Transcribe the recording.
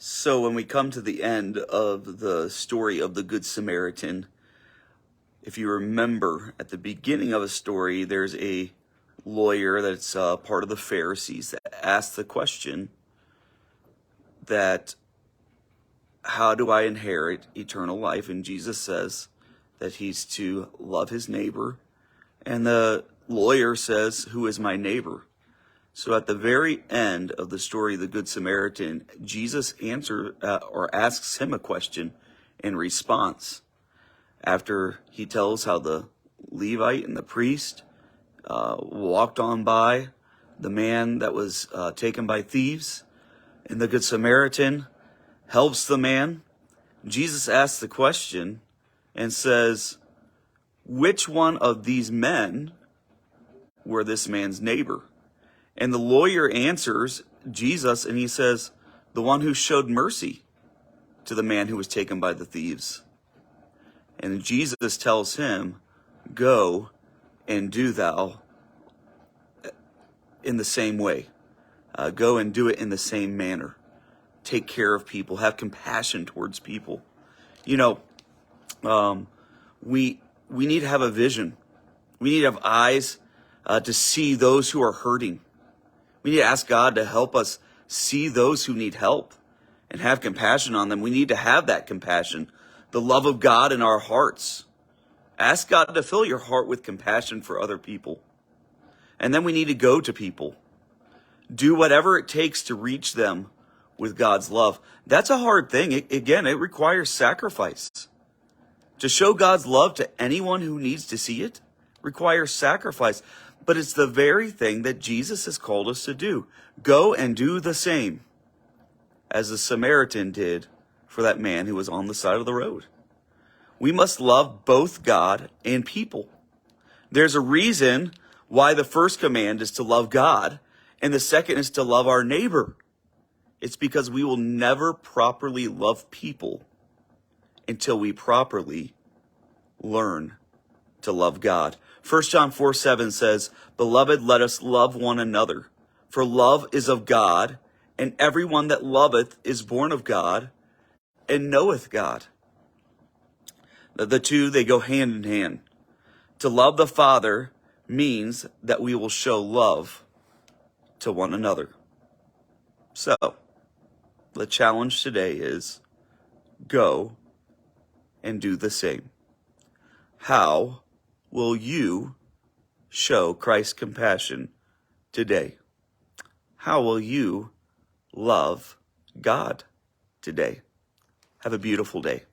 So when we come to the end of the story of the Good Samaritan, if you remember at the beginning of a story, there's a lawyer that's part of the Pharisees that asks the question that, how do I inherit eternal life? And Jesus says that he's to love his neighbor. And the lawyer says, who is my neighbor? So at the very end of the story of the Good Samaritan, Jesus asks him a question in response. After he tells how the Levite and the priest walked on by the man that was taken by thieves, and the Good Samaritan helps the man, Jesus asks the question and says, which one of these men were this man's neighbor? And the lawyer answers Jesus, and he says, the one who showed mercy to the man who was taken by the thieves. And Jesus tells him, go and do thou in the same way. Go and do it in the same manner. Take care of people. Have compassion towards people. You know, we need to have a vision. We need to have eyes to see those who are hurting. We need to ask God to help us see those who need help and have compassion on them. We need to have that compassion, the love of God in our hearts. Ask God to fill your heart with compassion for other people. And then we need to go to people. Do whatever it takes to reach them with God's love. That's a hard thing. It requires sacrifice. To show God's love to anyone who needs to see it requires sacrifice. But it's the very thing that Jesus has called us to do. Go and do the same as the Samaritan did for that man who was on the side of the road. We must love both God and people. There's a reason why the first command is to love God and the second is to love our neighbor. It's because we will never properly love people until we properly learn to love God. 1 John 4:7 says, beloved, let us love one another, for love is of God, and everyone that loveth is born of God and knoweth God. The two, they go hand in hand. To love the Father means that we will show love to one another. So, the challenge today is go and do the same. How will you show Christ's compassion today? How will you love God today? Have a beautiful day.